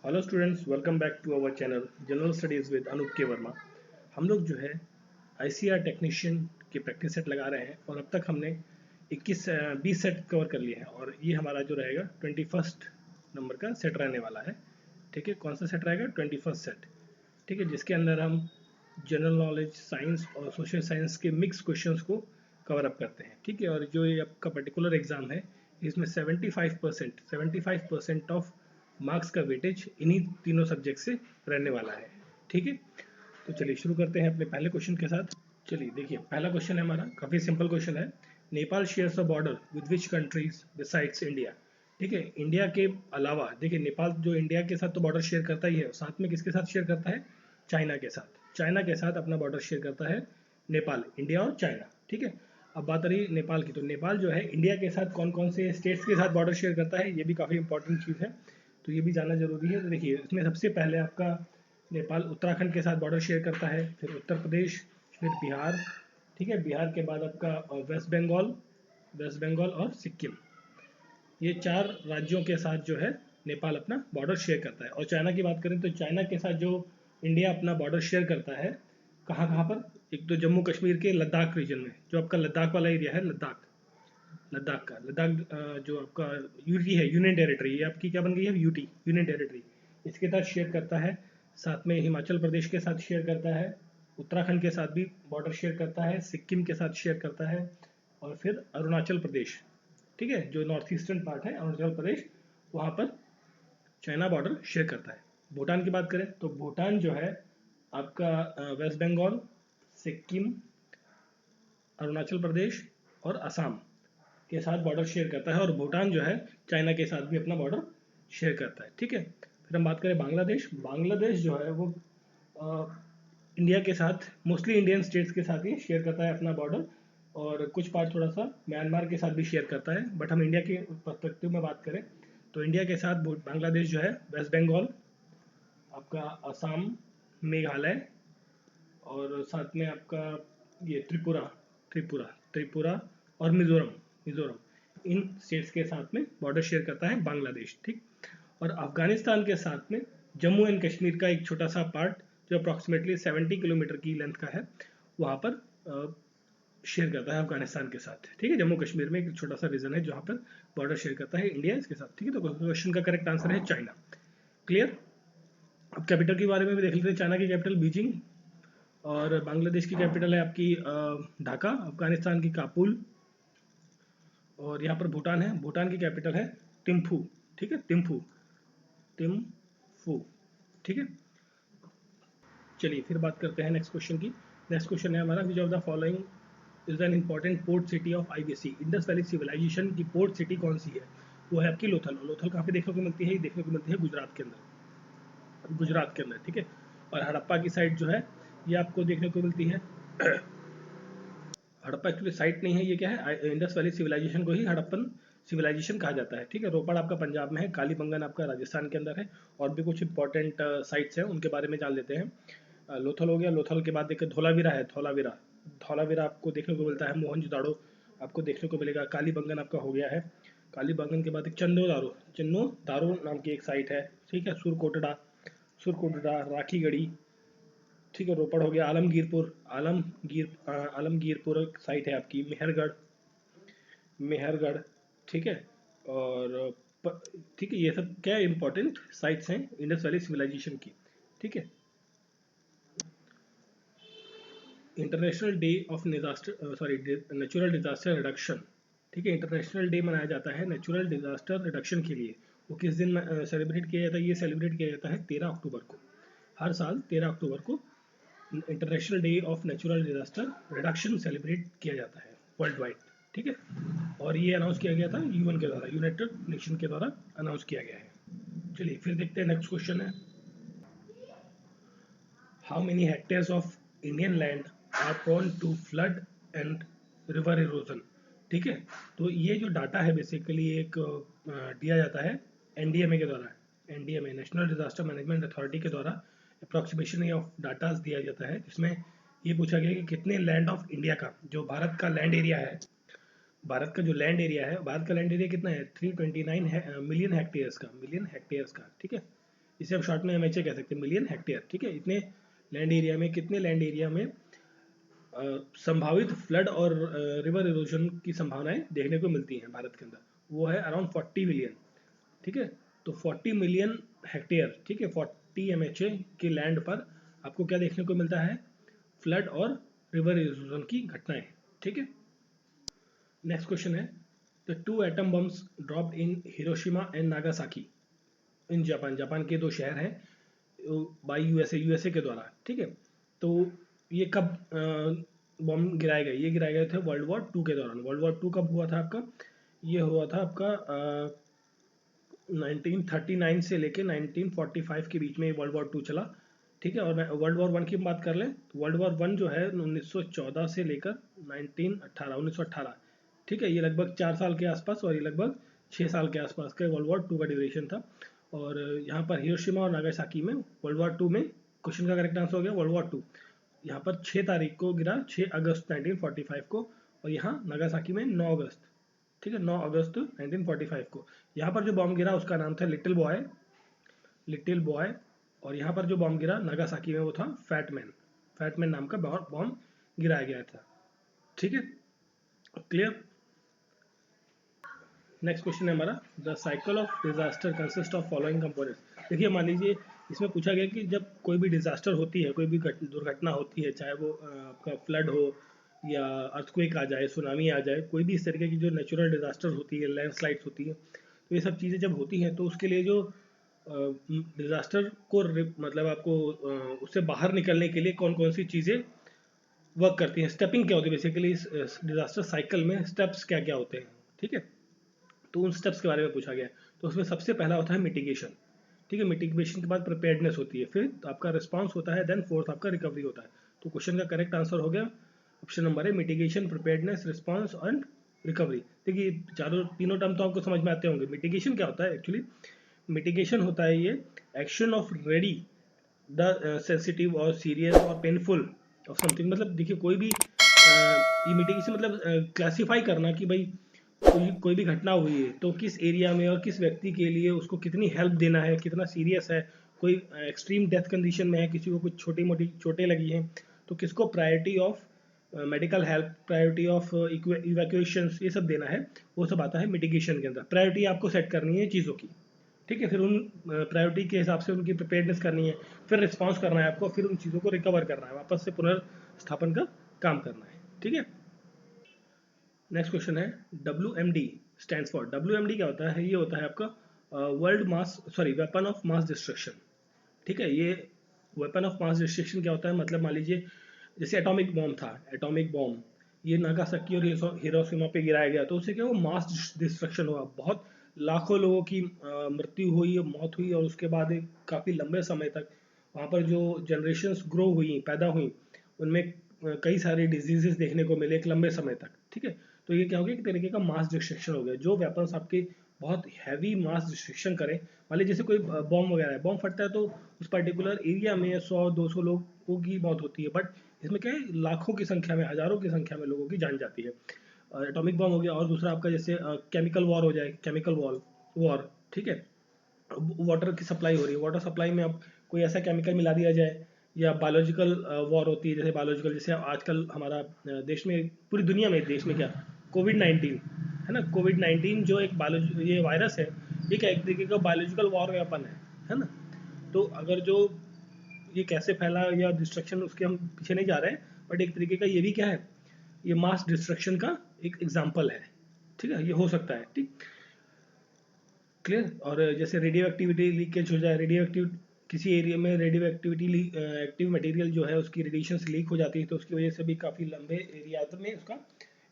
Hello students, welcome back to our channel general studies with Anup K Verma. हम लोग जो है आईसीआर टेक्नीशियन के प्रैक्टिस सेट लगा रहे हैं और अब तक हमने 20 सेट कवर कर लिए हैं और ये हमारा जो रहेगा 21st नंबर का सेट रहने वाला है। ठीक है, कौन सा सेट रहेगा? 21st set. ठीक है, जिसके अंदर हम जनरल नॉलेज, साइंस और सोशल साइंस के मिक्स क्वेश्चंस को कवर अप करते हैं। ठीक है, और जो ये आपका पर्टिकुलर एग्जाम है इसमें 75% ऑफ मार्क्स का वेटेज इन्हीं तीनों सब्जेक्ट से रहने वाला है। ठीक है, तो चलिए शुरू करते हैं अपने पहले क्वेश्चन के साथ। चलिए देखिए, पहला क्वेश्चन है हमारा, काफ़ी सिंपल क्वेश्चन है। Nepal shares a border with which countries besides India. ठीक है, इंडिया के अलावा देखिए नेपाल जो इंडिया के साथ तो बॉर्डर शेयर करता ही है, साथ में किसके साथ शेयर करता है? चाइना के साथ। चाइना के साथ अपना बॉर्डर शेयर करता है नेपाल, इंडिया और चाइना। ठीक है, अब बात रही नेपाल की, तो नेपाल जो है इंडिया के साथ कौन कौन से स्टेट्स के साथ बॉर्डर शेयर करता है, ये भी काफ़ी इंपॉर्टेंट चीज़ है, तो ये भी जानना जरूरी है। तो देखिए इसमें सबसे पहले आपका नेपाल उत्तराखंड के साथ बॉर्डर शेयर करता है, फिर उत्तर प्रदेश, फिर बिहार। ठीक है, बिहार के बाद आपका वेस्ट बंगाल और सिक्किम। ये 4 राज्यों के साथ जो है नेपाल अपना बॉर्डर शेयर करता है। और चाइना की बात करें तो चाइना के साथ जो इंडिया अपना बॉर्डर शेयर करता है, कहाँ कहाँ पर? एक तो जम्मू कश्मीर के लद्दाख रीजन में, जो आपका लद्दाख वाला एरिया है, लद्दाख। लद्दाख जो आपका यूटी है, यूनियन टेरिटरी, ये आपकी क्या बन गई है? UT, union territory. इसके साथ शेयर करता है, साथ में हिमाचल प्रदेश के साथ शेयर करता है, उत्तराखंड के साथ भी बॉर्डर शेयर करता है, सिक्किम के साथ शेयर करता है, और फिर अरुणाचल प्रदेश। ठीक है, जो नॉर्थ ईस्टर्न पार्ट है अरुणाचल प्रदेश, वहाँ पर चाइना बॉर्डर शेयर करता है। भूटान की बात करें तो भूटान जो है आपका वेस्ट बंगाल, सिक्किम, अरुणाचल प्रदेश और असम के साथ बॉर्डर शेयर करता है, और भूटान जो है चाइना के साथ भी अपना बॉर्डर शेयर करता है। ठीक है, फिर हम बात करें बांग्लादेश। बांग्लादेश जो है वो इंडिया के साथ, मोस्टली इंडियन स्टेट्स के साथ ही शेयर करता है अपना बॉर्डर, और कुछ पार्ट थोड़ा सा म्यांमार के साथ भी शेयर करता है। बट हम इंडिया के पर्सपेक्टिव में बात करें तो इंडिया के साथ बांग्लादेश जो है वेस्ट बंगाल, आपका असम, मेघालय, और साथ में आपका ये त्रिपुरा और मिजोरम, इन स्टेट्स के साथ में बॉर्डर शेयर करता है बांग्लादेश। ठीक, और अफगानिस्तान के साथ में जम्मू एंड कश्मीर का एक छोटा सा पार्ट जो अप्रॉक्सीमेटली 70 किलोमीटर की लेंथ का है, वहाँ पर शेयर करता है अफगानिस्तान के साथ। ठीक है, जम्मू कश्मीर में एक छोटा सा रीजन है जहाँ पर बॉर्डर शेयर करता है इंडिया इसके साथ। ठीक है, तो क्वेश्चन का करेक्ट आंसर है चाइना। क्लियर? अब कैपिटल के बारे में भी देख लेते हैं। चाइना की कैपिटल बीजिंग, और बांग्लादेश की कैपिटल है आपकी ढाका, अफगानिस्तान की काबुल, और यहाँ पर भूटान है, भूटान की कैपिटल है थिम्फू। ठीक है, थिम्फू। ठीक है, चलिए फिर बात करते हैं नेक्स्ट क्वेश्चन की। नेक्स्ट क्वेश्चन है हमारा, which of the following is an important port city of IBC. Indus valley civilisation की पोर्ट सिटी कौन सी है? वो है आपकी लोथल। लोथल कहाँ पे देखने को मिलती है? ये देखने को मिलती है गुजरात के अंदर। ठीक है, और हड़प्पा की साइड जो है ये आपको देखने को मिलती है हड़प्पा एक्चुअली साइट नहीं है, ये क्या है, इंडस वैली सिविलाइजेशन को ही हड़प्पन सिविलाइजेशन कहा जाता है। ठीक है, रोपड़ आपका पंजाब में है, कालीबंगन आपका राजस्थान के अंदर है, और भी कुछ इंपॉर्टेंट साइट्स हैं उनके बारे में जान लेते हैं। लोथल हो गया, लोथल के बाद देखिए धौलावीरा है, धौलावीरा आपको देखने को मिलता है, मोहनजोदाड़ो आपको देखने को मिलेगा, कालीबंगन आपका हो गया है। कालीबंगन के बाद एक चन्नो दारो नाम की एक साइट है। ठीक है, सुरकोटड़ा, राखीगढ़ी। ठीक है, रोपड़ हो गया, आलमगीरपुर साइट है आपकी, मेहरगढ़। ठीक है, और ठीक है, ये सब क्या इंपॉर्टेंट साइट्स हैं इंडस वैली सिविलाइजेशन की। ठीक है, international day of natural disaster reduction. ठीक है, इंटरनेशनल डे मनाया जाता है नेचुरल डिजास्टर रिडक्शन के लिए। वो किस दिन सेलिब्रेट किया जाता है? ये सेलिब्रेट किया जाता है 13 अक्टूबर को। हर साल 13 अक्टूबर को international day of natural disaster reduction celebrate किया जाता है वर्ल्ड वाइड। ठीक है, और ये अनाउंस किया गया था यूएन के द्वारा, यूनाइटेड नेशन के द्वारा अनाउंस किया गया है। चलिए फिर देखते हैं, नेक्स्ट क्वेश्चन है, how many hectares of Indian land are prone to flood and river erosion. ठीक है, तो ये जो डाटा है बेसिकली एक दिया जाता है एनडीएमए के द्वारा, NDMA national disaster management authority के द्वारा अप्रॉक्सीमेशन ऑफ डाटा दिया जाता है, जिसमें ये पूछा गया कि कितने लैंड ऑफ इंडिया का, जो भारत का लैंड एरिया है, भारत का जो लैंड एरिया है, भारत का लैंड एरिया कितना है? 329 मिलियन हेक्टेयर्स का। ठीक है, इसे हम शॉर्ट में MHA कह सकते हैं, मिलियन हेक्टेयर। ठीक है, इतने लैंड एरिया में, कितने लैंड एरिया में संभावित फ्लड और रिवर इरोजन की संभावनाएं देखने को मिलती हैं भारत के अंदर, वो है अराउंड 40 मिलियन। ठीक है, तो 40 मिलियन हेक्टेयर, ठीक है, 40 MHA के लैंड पर आपको क्या देखने को मिलता है, फ्लड और रिवर इरोजन की घटनाएं। ठीक है, नेक्स्ट क्वेश्चन है, the 2 atom bombs dropped in Hiroshima and Nagasaki in Japan, Japan के 2 शहर हैं बाई यूएसए के द्वारा। ठीक है, तो ये कब बॉम्ब गिराए गए, ये गिराए गए थे वर्ल्ड वॉर 2 के दौरान। वर्ल्ड वॉर 2 कब हुआ था आपका, ये हुआ था आपका 1939 से लेके 1945 के बीच में वर्ल्ड वॉर 2 चला। ठीक है, और वर्ल्ड वॉर 1 की बात कर लें तो वर्ल्ड वॉर 1 जो है 1914 से लेकर 1918। ठीक है, ये लगभग 4 साल के आसपास, और ये लगभग 6 साल के आसपास का वर्ल्ड वॉर 2 का ड्यूरेशन था। और यहाँ पर हिरोशिमा और नागासाकी में वर्ल्ड वॉर 2 में, क्वेश्चन का करेक्ट आंसर हो गया वर्ल्ड वॉर 2। यहाँ पर 6 तारीख को गिरा, 6 अगस्त 1945 को, और यहाँ नागासाकी में 9 अगस्त। ठीक है, 9 अगस्त 1945 को। यहाँ पर जो बॉम्ब गिरा उसका नाम था लिटिल बॉय, लिटिल बॉय। और यहाँ पर जो बॉम्ब गिरा नागासाकी में वो था फैटमैन, फैटमैन नाम का बॉम्ब गिराया गया था। ठीक है, क्लियर। नेक्स्ट क्वेश्चन है हमारा, the cycle of disaster consist of following components. देखिए, मान लीजिए इसमें पूछा गया कि जब कोई भी डिजास्टर होती है, कोई भी दुर्घटना होती है, चाहे वो आपका फ्लड हो या अर्थक्वेक आ जाए, सुनामी आ जाए, कोई भी इस तरीके की जो नेचुरल डिजास्टर होती है, लैंडस्लाइड्स होती है, तो ये सब चीज़ें जब होती हैं तो उसके लिए जो डिजास्टर को मतलब आपको उससे बाहर निकलने के लिए कौन कौन सी चीज़ें वर्क करती हैं, स्टेपिंग क्या होती है बेसिकली, इस डिजास्टर साइकिल में स्टेप्स क्या क्या होते हैं। ठीक है, तो उन स्टेप्स के बारे में पूछा गया है। तो उसमें सबसे पहला होता है मिटिगेशन। ठीक है, मिटिगेशन के बाद प्रिपेयर्डनेस होती है, फिर आपका रिस्पांस होता है, देन फोर्थ आपका रिकवरी होता है। तो क्वेश्चन का करेक्ट आंसर हो गया ऑप्शन नंबर है, mitigation, preparedness, response and recovery. देखिए, तीनों टर्म तो आपको समझ में आते होंगे। मिटिगेशन क्या होता है एक्चुअली, मिटिगेशन होता है ये action of ready the sensitive और सीरियस और पेनफुल ऑफ समथिंग। मतलब देखिए, कोई भी ये मिटिगेशन मतलब क्लासीफाई करना कि भाई कोई भी घटना हुई है तो किस एरिया में और किस व्यक्ति के लिए उसको कितनी हेल्प देना है, कितना सीरियस है, कोई एक्सट्रीम डेथ कंडीशन में है, किसी को कुछ छोटी मोटी चोटें लगी हैं, तो किसको priority of medical help, priority of evacuation, ये सब देना है, वो सब आता है मिटिगेशन के अंदर। प्रायोरिटी आपको सेट करनी है चीज़ों की। ठीक है, फिर उन प्रायोरिटी के हिसाब से उनकी प्रिपेयर्डनेस करनी है, फिर रिस्पॉन्स करना है आपको, फिर उन चीज़ों को रिकवर करना है, वापस से पुनर्स्थापन का काम करना है। ठीक है, नेक्स्ट क्वेश्चन है, WMD स्टैंड्स फॉर, WMD क्या होता है, ये होता है आपका world mass weapon of mass destruction. ठीक है, ये वेपन ऑफ मास डिस्ट्रक्शन क्या होता है, मतलब मान लीजिए जैसे एटॉमिक बॉम्ब था, एटॉमिक बॉम्ब ये नागासाकी और हिरोशिमा पे गिराया गया, तो उससे क्या हुआ, मास डिस्ट्रक्शन हुआ, बहुत लाखों लोगों की मृत्यु हुई, मौत हुई, और उसके बाद काफ़ी लंबे समय तक वहाँ पर जो जनरेशन्स ग्रो हुई, पैदा हुई, उनमें कई सारे डिजीजेस देखने को मिले एक लंबे समय तक। ठीक है, तो ये क्या हो गया, एक तरीके का मास डिस्ट्रक्शन हो गया। जो वेपन्स आपके बहुत हैवी मास डिस्ट्रक्शन करें, मान लीजिए जैसे कोई बॉम्ब वगैरह है, बॉम्ब फटता है तो उस पर्टिकुलर एरिया में 100-200 लोगों की मौत होती है, बट इसमें क्या है, लाखों की संख्या में, हजारों की संख्या में लोगों की जान जाती है। एटॉमिक बॉम्ब हो गया, और दूसरा आपका जैसे केमिकल वॉर हो जाए, केमिकल वॉर। ठीक है, वाटर की सप्लाई हो रही है, वाटर सप्लाई में अब कोई ऐसा केमिकल मिला दिया जाए, या बायोलॉजिकल वॉर होती है, जैसे बायोलॉजिकल, जैसे आजकल हमारा देश में, पूरी दुनिया में, देश में क्या, कोविड-19 है ना, कोविड-19 जो एक ये वायरस है, ये क्या एक तरीके का बायोलॉजिकल वॉर वेपन है ना। तो अगर जो ये कैसे फैला या डिस्ट्रक्शन, उसके हम पीछे नहीं जा रहे हैं, बट एक तरीके का ये भी क्या है, ये मास डिस्ट्रक्शन का एक एग्जाम्पल है। ठीक है, ये हो सकता है। ठीक, क्लियर। और जैसे रेडियो एक्टिविटी लीकेज हो जाए, रेडियो एक्टिव किसी एरिया में रेडियो एक्टिविटी एक्टिव मटेरियल जो है उसकी रेडिएशन लीक हो जाती है, तो उसकी वजह से भी काफ़ी लंबे एरिया में उसका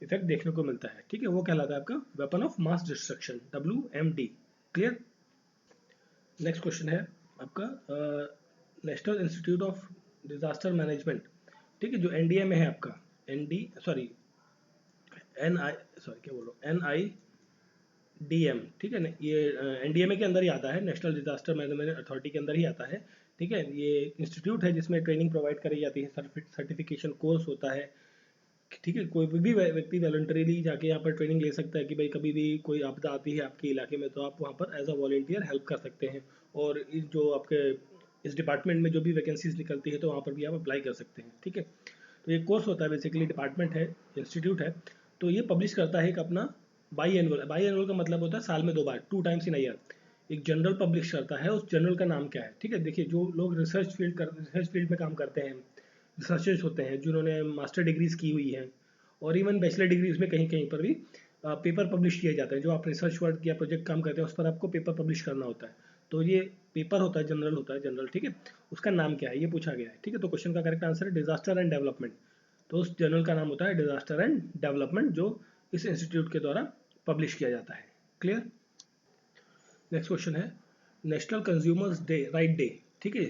इफेक्ट देखने को मिलता है। ठीक है, वो कहलाता है आपका weapon of mass destruction, WMD। Clear. Next question है आपका, national institute of disaster management. ठीक है, जो NDA में है आपका, NIDM। ठीक है ना, ये NDMA के अंदर ही आता है, नेशनल डिजास्टर मैनेजमेंट अथॉरिटी के अंदर ही आता है। ठीक है, ये इंस्टीट्यूट है जिसमें ट्रेनिंग प्रोवाइड करी जाती है, सर्टिफिकेशन कोर्स होता है, ठीक है, कोई भी व्यक्ति वॉलंटरीली जाके यहाँ पर ट्रेनिंग ले सकता है कि भाई कभी भी कोई आपदा आती है आपके इलाके में तो आप वहाँ पर एज अ वॉलंटियर हेल्प कर सकते हैं। और जो आपके इस डिपार्टमेंट में जो भी वैकेंसीज निकलती है तो वहाँ पर भी आप अप्लाई कर सकते हैं। ठीक है, तो ये कोर्स होता है, बेसिकली डिपार्टमेंट है, इंस्टीट्यूट है, तो ये पब्लिश करता है एक अपना बाई एनुअल का मतलब होता है साल में 2 बार, 2 टाइम्स इन ईयर एक जनरल पब्लिश करता है। उस जनरल का नाम क्या है? ठीक है, देखिए जो लोग रिसर्च फील्ड में काम करते हैं, रिसर्चर्स होते हैं जिन्होंने मास्टर डिग्रीज की हुई हैं और इवन बैचलर डिग्रीज में कहीं कहीं पर भी पेपर पब्लिश किए जाते हैं। जो आप रिसर्च वर्क या प्रोजेक्ट काम करते हैं उस पर आपको पेपर पब्लिश करना होता है, तो ये पेपर होता है, जनरल होता है, जनरल। ठीक है, उसका नाम क्या है ये पूछा गया है। ठीक है, तो क्वेश्चन का करेक्ट आंसर है डिजास्टर एंड डेवलपमेंट। तो उस जर्नल का नाम होता है डिजास्टर एंड डेवलपमेंट, जो इस इंस्टीट्यूट के द्वारा पब्लिश किया जाता है। क्लियर? नेक्स्ट क्वेश्चन है national consumers day, right day. ठीक है,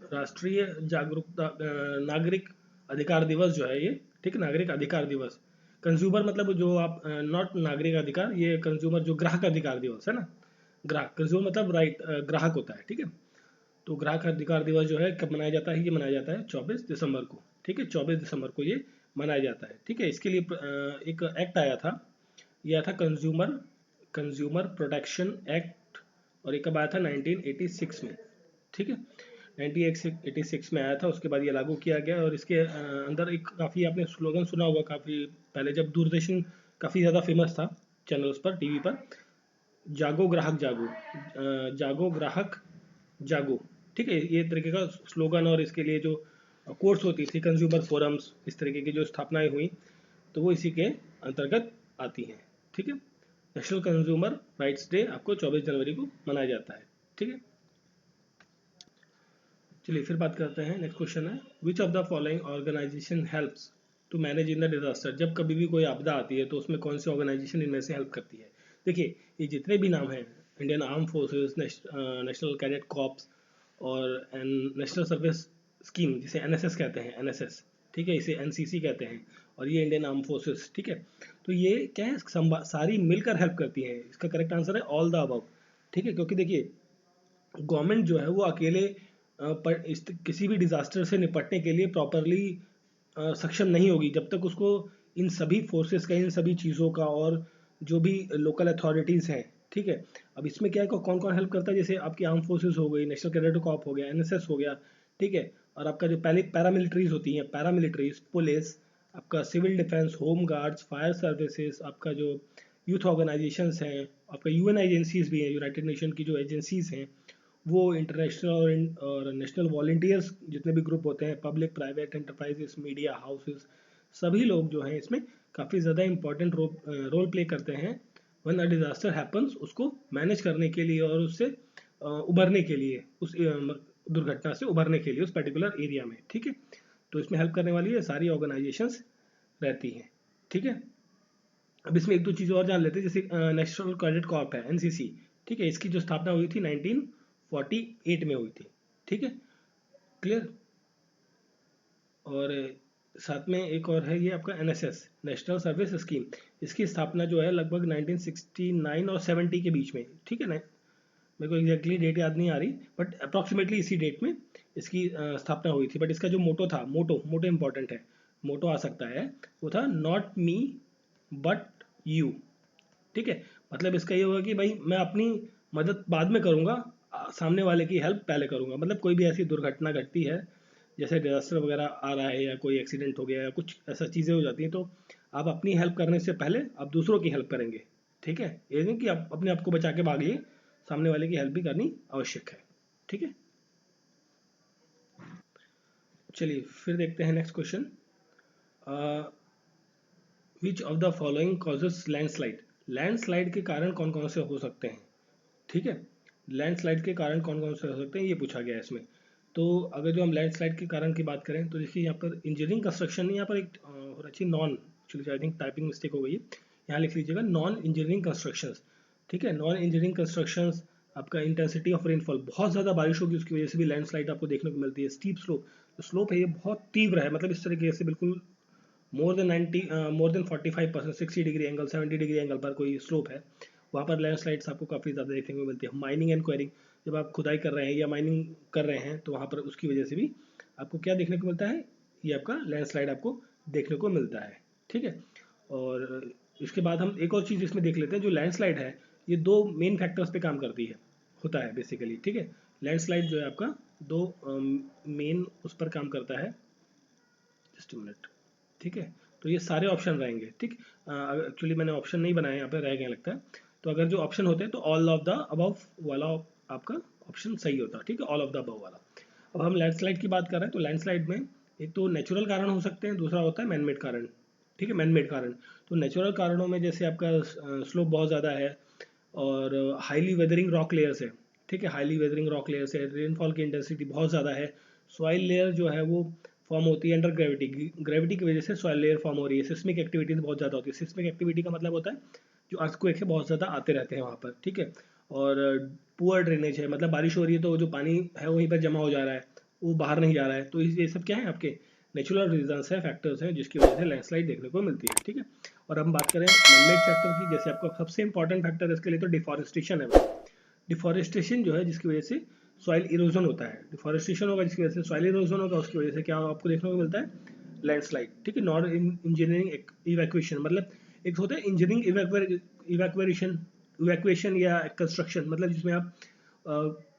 राष्ट्रीय जागरूकता नागरिक अधिकार दिवस जो है ये, ठीक है, नागरिक अधिकार दिवस। कंज्यूमर मतलब जो आप नॉट नागरिक अधिकार, ये कंज्यूमर जो ग्राहक अधिकार दिवस है ना, ग्राहक, कंज्यूमर मतलब राइट, ग्राहक होता है। ठीक है, तो ग्राहक अधिकार दिवस जो है कब मनाया जाता है? ये मनाया जाता है 24 दिसंबर को। ठीक है, 24 दिसंबर को ये मनाया जाता है। ठीक है, इसके लिए एक एक्ट आया था, ये आया था कंज्यूमर कंज्यूमर प्रोटेक्शन एक्ट, और ये कब आया था? 1986 में। ठीक है, 1986 में आया था, उसके बाद ये लागू किया गया। और इसके अंदर एक काफ़ी आपने स्लोगन सुना होगा काफ़ी पहले, जब दूरदर्शन काफ़ी ज़्यादा फेमस था चैनल्स पर, टीवी पर, जागो ग्राहक जागो, जागो ग्राहक जागो। ठीक है, ये तरीके का स्लोगन, और इसके लिए जो कोर्स होती थी, कंज्यूमर फोरम्स, इस तरीके की जो स्थापनाएं हुई, तो वो इसी के अंतर्गत आती हैं। ठीक है, नेशनल कंज्यूमर राइट्स डे आपको 24 जनवरी को मनाया जाता है। ठीक है, चलिए फिर बात करते हैं। नेक्स्ट क्वेश्चन है which of the following organisation helps to manage in the disaster. जब कभी भी कोई आपदा आती है तो उसमें कौन सी ऑर्गेनाइजेशन इनमें से हेल्प करती है? देखिए, ये जितने भी नाम हैं, Indian arm forces, national cadet corps, और नेशनल सर्विस स्कीम जिसे एनएसएस कहते हैं, एनएसएस, ठीक है, इसे एनसीसी कहते हैं, और ये इंडियन आर्म फोर्सेस। ठीक है, तो ये क्या है, सारी मिलकर हेल्प करती हैं। इसका करेक्ट आंसर है ऑल द अबव। ठीक है, क्योंकि देखिए गवर्नमेंट जो है वो अकेले किसी भी डिजास्टर से निपटने के लिए प्रॉपरली सक्षम नहीं होगी जब तक उसको इन सभी फोर्सेस का, इन सभी चीज़ों का, और जो भी लोकल अथॉरिटीज़ हैं। ठीक है, अब इसमें क्या है, कौन कौन हेल्प करता है? जैसे आपकी आर्म फोर्सेस हो गई, नेशनल कैडेट कॉर्प हो गया, एनएसएस हो गया। ठीक है, और आपका जो पहले पैरामिलिट्रीज होती हैं, पैरामिलिट्रीज, पुलिस, आपका civil defence, home guards, fire services, आपका जो यूथ ऑर्गेनाइजेशंस हैं, आपका यूएन एजेंसीज भी हैं, यूनाइटेड नेशन की जो एजेंसीज हैं, वो इंटरनेशनल और नेशनल वॉलंटियर्स जितने भी ग्रुप होते हैं, public private enterprises, media houses, सभी लोग जो हैं इसमें काफ़ी ज़्यादा इंपॉर्टेंट रोल प्ले करते हैं व्हेन अ डिजास्टर हैपन्स, उसको मैनेज करने के लिए और उससे उबरने के लिए, उस दुर्घटना से उबरने के लिए उस पर्टिकुलर एरिया में। ठीक है, तो इसमें हेल्प करने वाली ये सारी ऑर्गेनाइजेशंस रहती हैं। ठीक है, अब इसमें एक दो चीज़ और जान लेते हैं, जैसे नेशनल कैडेट कॉर्प है, एनसीसी। ठीक है, इसकी जो स्थापना हुई थी 1948 में हुई थी। ठीक है, क्लियर? और साथ में एक और है ये आपका एनएसएस, नेशनल सर्विस स्कीम। इसकी स्थापना जो है लगभग 1969 और 70 के बीच में। ठीक है ना, मेरे को एग्जैक्टली डेट याद नहीं आ रही, बट अप्रॉक्सीमेटली इसी डेट में इसकी स्थापना हुई थी। बट इसका जो मोटो था, मोटो इंपॉर्टेंट है, मोटो आ सकता है, वो था नॉट मी बट यू। ठीक है, मतलब इसका ये होगा कि भाई मैं अपनी मदद बाद में करूंगा, सामने वाले की हेल्प पहले करूंगा। मतलब कोई भी ऐसी दुर्घटना घटती है, जैसे डिजास्टर वगैरह आ रहा है, या कोई एक्सीडेंट हो गया, या कुछ ऐसा चीज़ें हो जाती हैं, तो आप अपनी हेल्प करने से पहले आप दूसरों की हेल्प करेंगे। ठीक है, ये नहीं कि आप अपने आप को बचा के भागिए, सामने वाले की हेल्प भी करनी आवश्यक है। ठीक है, चलिए फिर देखते हैं next question. Which of the following causes landslide. Landslide के कारण कौन कौन से हो सकते हैं? ठीक है, लैंडस्लाइड के कारण कौन कौन से हो सकते हैं ये पूछा गया है इसमें। तो अगर जो हम लैंडस्लाइड के कारण की बात करें तो देखिए यहाँ पर इंजीनियरिंग कंस्ट्रक्शन नहीं, यहाँ पर एक हो रही non, actually I think typing mistake हो गई है, यहाँ लिख लीजिएगा नॉन इंजीनियरिंग कंस्ट्रक्शंस। ठीक है, नॉन इंजीनियरिंग कंस्ट्रक्शंस, आपका इंटेंसिटी ऑफ रेनफॉल, बहुत ज़्यादा बारिश होगी उसकी वजह से भी लैंडस्लाइड आपको देखने को मिलती है। स्टीप स्लोप, जो स्लोप है ये बहुत तीव्र है, मतलब इस तरीके से बिल्कुल more than 45%, 60 degree angle, 70 degree angle पर कोई स्लोप है, वहाँ पर लैंडस्लाइड्स आपको काफ़ी ज़्यादा देखने को मिलती है। माइनिंग एंड क्वेरिंग, जब आप खुदाई कर रहे हैं या माइनिंग कर रहे हैं तो वहाँ पर उसकी वजह से भी आपको क्या देखने को मिलता है, ये आपका लैंडस्लाइड आपको देखने को मिलता है। ठीक है, और इसके बाद हम एक और चीज़ इसमें देख लेते हैं। जो लैंडस्लाइड है ये दो मेन फैक्टर्स पे काम करती है, होता है बेसिकली। ठीक है, लैंडस्लाइड जो है आपका दो मेन उस पर काम करता है। Just minute. ठीक है, तो ये सारे ऑप्शन रहेंगे। ठीक, एक्चुअली मैंने ऑप्शन नहीं बनाया, यहाँ पे रह गया लगता है। तो अगर जो ऑप्शन होते हैं तो ऑल ऑफ द अबव वाला आपका ऑप्शन सही होता है। ठीक है, ऑल ऑफ द अबव वाला। अब हम लैंडस्लाइड की बात कर रहे हैं, तो लैंडस्लाइड में एक तो नेचुरल कारण हो सकते हैं, दूसरा होता है मैनमेड कारण। ठीक है, मैनमेड कारण। तो नेचुरल कारणों में जैसे आपका स्लोप बहुत ज़्यादा है और हाईली वेदरिंग रॉक लेयर्स है। ठीक है, हाईली वेदरिंग रॉक लेयर्स है, रेनफॉल की इंटेंसिटी बहुत ज़्यादा है, सॉइल लेयर जो है वो फॉर्म होती है अंडर ग्रेविटी। ग्रेविटी की वजह से सॉइल लेयर फॉर्म हो रही है, सिस्मिक एक्टिविटीज बहुत ज़्यादा होती है। सिस्मिक एक्टिविटी का मतलब होता है जो अर्थक्वेक है बहुत ज़्यादा आते रहते हैं वहाँ पर। ठीक है, और पुअर ड्रेनेज है, मतलब बारिश हो रही है तो जो पानी है वहीं पर जमा हो जा रहा है, वो बाहर नहीं जा रहा है। तो ये सब क्या है, आपके नेचुरल रीजंस है, फैक्टर्स हैं जिसकी वजह से लैंडस्लाइड देखने को मिलती है। ठीक है, और हम बात करें मैनमेड फैक्टर की, जैसे आपका सबसे इंपॉर्टेंट फैक्टर इसके लिए तो डिफॉरेस्टेशन है। डिफॉरेस्टेशन जो है जिसकी वजह से सॉइल इरोजन होता है, डिफॉरेस्टेशन होगा जिसकी वजह से सॉइल इरोजन होगा, उसकी वजह से क्या आपको देखने को मिलता है, लैंडस्लाइड। ठीक है, नॉन इंजीनियरिंग इवैक्यूएशन, मतलब एक होता है इंजीनियरिंग इवैक्यूएशन या कंस्ट्रक्शन, मतलब जिसमें आप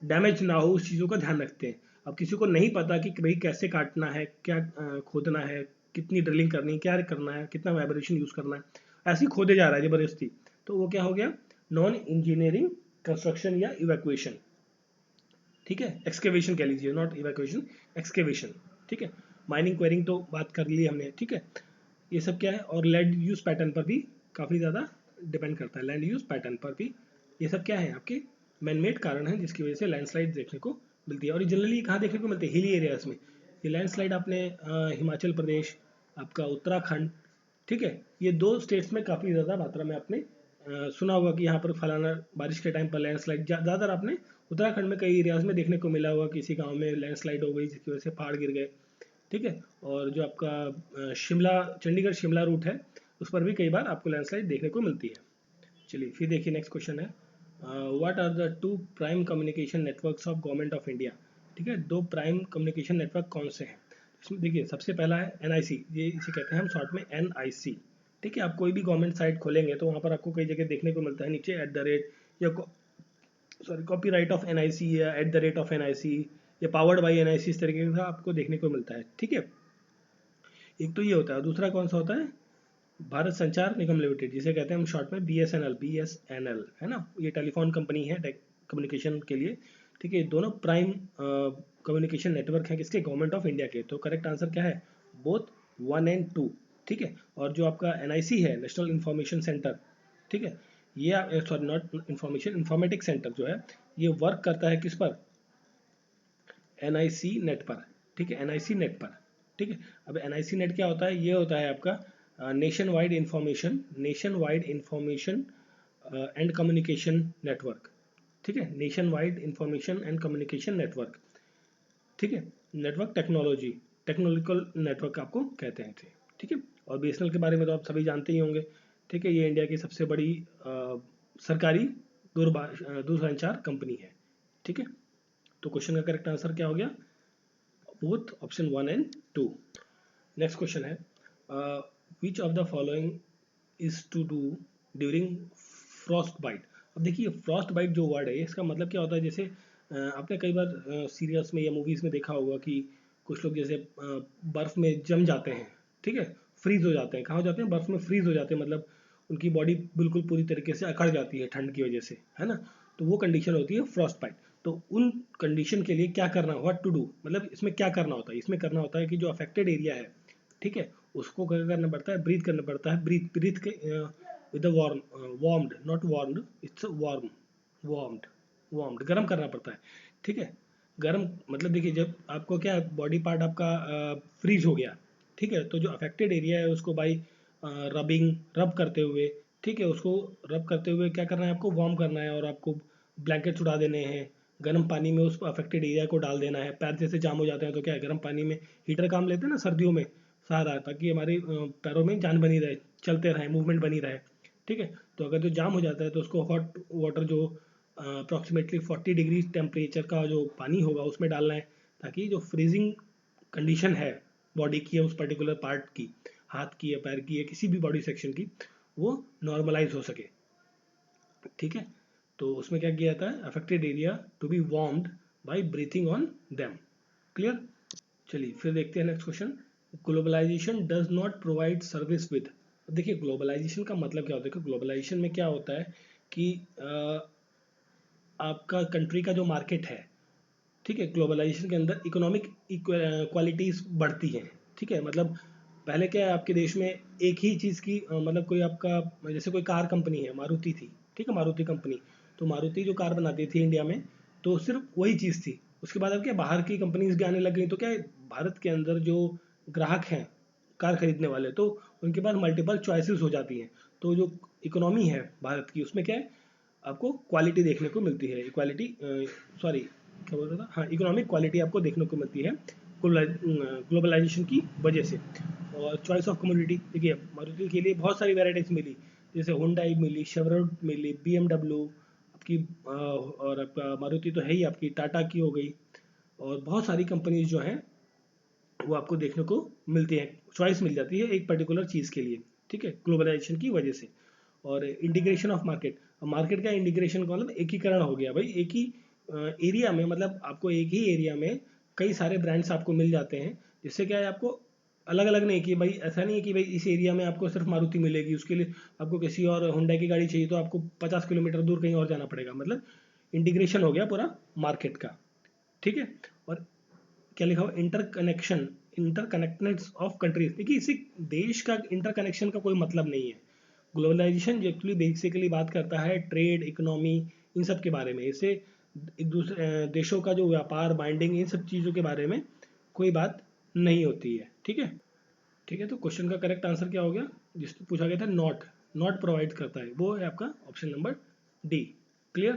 डैमेज ना हो उस चीज़ों का ध्यान रखते हैं। अब किसी को नहीं पता कि भाई कैसे काटना है, क्या खोदना है, कितनी ड्रिलिंग करनी है, क्या करना है, कितना वाइब्रेशन यूज़ करना है, ऐसे ही खोदे जा रहा है जबरदस्ती, तो वो क्या हो गया, नॉन इंजीनियरिंग कंस्ट्रक्शन या इवैक्यूएशन। ठीक है, एक्सकेवेशन कह लीजिए, नॉट इवैक्यूएशन, एक्सकेवेशन। ठीक है, माइनिंग क्वेरिंग तो बात कर ली हमने। ठीक है, ये सब क्या है, और लैंड यूज पैटर्न पर भी काफ़ी ज़्यादा डिपेंड करता है, लैंड यूज पैटर्न पर भी। ये सब क्या है, आपके मैनमेड कारण है जिसकी वजह से लैंडस्लाइड देखने को मिलती है। और ये जनरली कहाँ देखने को मिलती है, हिली एरियाज में। ये लैंडस्लाइड आपने हिमाचल प्रदेश, आपका उत्तराखंड, ठीक है, ये दो स्टेट्स में काफ़ी ज़्यादा मात्रा में आपने सुना होगा कि यहाँ पर फलाना बारिश के टाइम पर लैंडस्लाइड, ज़्यादातर आपने उत्तराखंड में कई एरियाज में देखने को मिला होगा, किसी गांव में लैंडस्लाइड हो गई जिसकी वजह से पहाड़ गिर गए। ठीक है, और जो आपका शिमला, चंडीगढ़ शिमला रूट है, उस पर भी कई बार आपको लैंडस्लाइड देखने को मिलती है। चलिए फिर देखिए, नेक्स्ट क्वेश्चन है, what are the two prime communication networks of government of India. ठीक है, दो प्राइम कम्युनिकेशन नेटवर्क कौन से हैं। इसमें देखिए सबसे पहला है एनआईसी, ये इसे कहते हैं हम शॉर्ट में एनआईसी। ठीक है, आप कोई भी गवर्नमेंट साइट खोलेंगे तो वहाँ पर आपको कई जगह देखने को मिलता है नीचे @ या सॉरी कॉपीराइट ऑफ एनआईसी या @ एनआईसी या पावर्ड बाई एनआईसी, इस तरीके का आपको देखने को मिलता है। ठीक है, एक तो ये होता है, दूसरा कौन सा होता है, भारत संचार निगम लिमिटेड, जिसे कहते हैं हम शॉर्ट में बीएसएनएल है ना, ये टेलीफोन कंपनी है कम्युनिकेशन के लिए। ठीक है, दोनों प्राइम कम्युनिकेशन नेटवर्क है किसके, गवर्नमेंट ऑफ इंडिया के। तो करेक्ट आंसर क्या है, बोथ 1 और 2। ठीक है, और जो आपका एनआईसी है, नेशनल इंफॉर्मेशन सेंटर, ठीक है, ये sorry not information, informatics centre जो है, ये वर्क करता है किस पर, एनआईसी नेट पर। ठीक है, एनआईसी नेट पर। ठीक है, अब एनआईसी नेट क्या होता है, ये होता है आपका nation wide information and communication network. ठीक है, nation wide information and communication network. ठीक है, नेटवर्क टेक्नोलॉजी, टेक्नोलॉजिकल नेटवर्क आपको कहते हैं थे। ठीक है, और बीएसएनएल के बारे में तो आप सभी जानते ही होंगे। ठीक है, ये इंडिया की सबसे बड़ी सरकारी दूरसंचार कंपनी है। ठीक है, तो क्वेश्चन का करेक्ट आंसर क्या हो गया, बोथ ऑप्शन 1 और 2। नेक्स्ट क्वेश्चन है, which of the following is to do during frost bite. अब देखिए फ्रॉस्ट बाइट जो वर्ड है इसका मतलब क्या होता है, जैसे आपने कई बार सीरियल्स में या मूवीज़ में देखा होगा कि कुछ लोग जैसे बर्फ़ में जम जाते हैं। ठीक है, फ्रीज हो जाते हैं, कहाँ हो जाते हैं, बर्फ़ में फ्रीज हो जाते हैं, मतलब उनकी बॉडी बिल्कुल पूरी तरीके से अकड़ जाती है ठंड की वजह से, है ना। तो वो कंडीशन होती है फ्रॉस्ट बाइट। तो उन कंडीशन के लिए क्या करना, व्हाट टू डू, मतलब इसमें क्या करना होता है, इसमें करना होता है कि जो अफेक्टेड एरिया है, ठीक है, उसको क्या करना पड़ता है, ब्रीथ करना पड़ता है, ब्रीथ के with warm, warmed not warmed, it's warmed, गर्म करना पड़ता है। ठीक है, गर्म मतलब देखिए जब आपको क्या बॉडी पार्ट आपका फ्रीज हो गया, ठीक है, तो जो अफेक्टेड एरिया है उसको बाई रब करते हुए, ठीक है, उसको रब करते हुए क्या करना है, आपको वार्म करना है, और आपको ब्लैंकेट उड़ा देने हैं, गर्म पानी में उस अफेक्टेड एरिया को डाल देना है। पैर जैसे जाम हो जाते हैं तो क्या है, गर्म पानी में हीटर काम लेते हैं ना सर्दियों में सहारा, ताकि हमारे पैरों में जान बनी रहे, चलते रहे, मूवमेंट बनी रहे। ठीक है, तो अगर जो जाम हो जाता है तो उसको हॉट वाटर जो अप्रॉक्सीमेटली 40 डिग्री टेम्परेचर का जो पानी होगा उसमें डालना है, ताकि जो फ्रीजिंग कंडीशन है बॉडी की या उस पर्टिकुलर पार्ट की, हाथ की या पैर की या किसी भी बॉडी सेक्शन की, वो नॉर्मलाइज हो सके। ठीक है, तो उसमें क्या किया जाता है, affected area to be warmed by breathing on them. Clear. चलिए फिर देखते हैं next question. Globalisation does not provide service with. देखिए ग्लोबलाइजेशन का मतलब क्या होता है, ग्लोबलाइजेशन में क्या होता है कि आपका कंट्री का जो मार्केट है, ठीक है, ग्लोबलाइजेशन के अंदर इकोनॉमिक क्वालिटीज बढ़ती हैं। ठीक है, मतलब पहले क्या है, आपके देश में एक ही चीज़ की मतलब कोई आपका जैसे कोई कार कंपनी है, मारुति थी, ठीक है, मारुति कंपनी, तो मारुति जो कार बनाती थी इंडिया में, तो सिर्फ वही चीज़ थी। उसके बाद अब क्या बाहर की कंपनीज भी आने लग गई, तो क्या है, भारत के अंदर जो ग्राहक हैं कार खरीदने वाले, तो उनके पास मल्टीपल चॉइसेस हो जाती हैं। तो जो इकोनॉमी है भारत की, उसमें क्या है, आपको क्वालिटी देखने को मिलती है, इक्वालिटी, सॉरी क्या बोल रहा था, हाँ, इकोनॉमिक क्वालिटी आपको देखने को मिलती है ग्लोबलाइजेशन की वजह से। और चॉइस ऑफ कम्युनिटी, देखिए मारुति के लिए बहुत सारी वेराइटीज मिली, जैसे हुंडई मिली, शेवरलेट मिली, BMW आपकी, और आपका मारुति तो है ही, आपकी टाटा की हो गई, और बहुत सारी कंपनीज जो हैं वो आपको देखने को मिलती है, चॉइस मिल जाती है एक पर्टिकुलर चीज़ के लिए। ठीक है, ग्लोबलाइजेशन की वजह से। और इंटीग्रेशन ऑफ मार्केट, मार्केट का इंटीग्रेशन का मतलब एकीकरण हो गया भाई, एक ही एरिया में, मतलब आपको एक ही एरिया में कई सारे ब्रांड्स आपको मिल जाते हैं, जिससे क्या है, आपको अलग अलग नहीं कि भाई, ऐसा नहीं है कि भाई इस एरिया में आपको सिर्फ मारुति मिलेगी, उसके लिए आपको किसी और हुंडई की गाड़ी चाहिए तो आपको 50 किलोमीटर दूर कहीं और जाना पड़ेगा। मतलब इंटीग्रेशन हो गया पूरा मार्केट का। ठीक है, और क्या लिखा हुआ, इंटरकनेक्शन, इंटरकनेक्टनेस ऑफ कंट्रीज। देखिए इसी देश का इंटरकनेक्शन का कोई मतलब नहीं है। ग्लोबलाइजेशन एक्चुअली बेसिकली बात करता है ट्रेड, इकोनॉमी, इन सब के बारे में। इससे एक दूसरे देशों का जो व्यापार, बाइंडिंग, इन सब चीज़ों के बारे में कोई बात नहीं होती है। ठीक है, ठीक है, तो क्वेश्चन का करेक्ट आंसर क्या हो गया, जिसको पूछा गया था नॉट, नॉट प्रोवाइड करता है, वो है आपका ऑप्शन नंबर डी। क्लियर।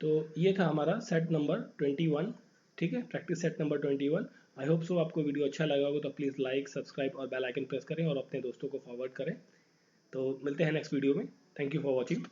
तो ये था हमारा सेट नंबर 21। ठीक है, practice set number 21। I hope so आपको वीडियो अच्छा लगा होगा, तो प्लीज़ लाइक, सब्सक्राइब और बेल आइकन प्रेस करें और अपने दोस्तों को फॉरवर्ड करें। तो मिलते हैं नेक्स्ट वीडियो में। Thank you for watching.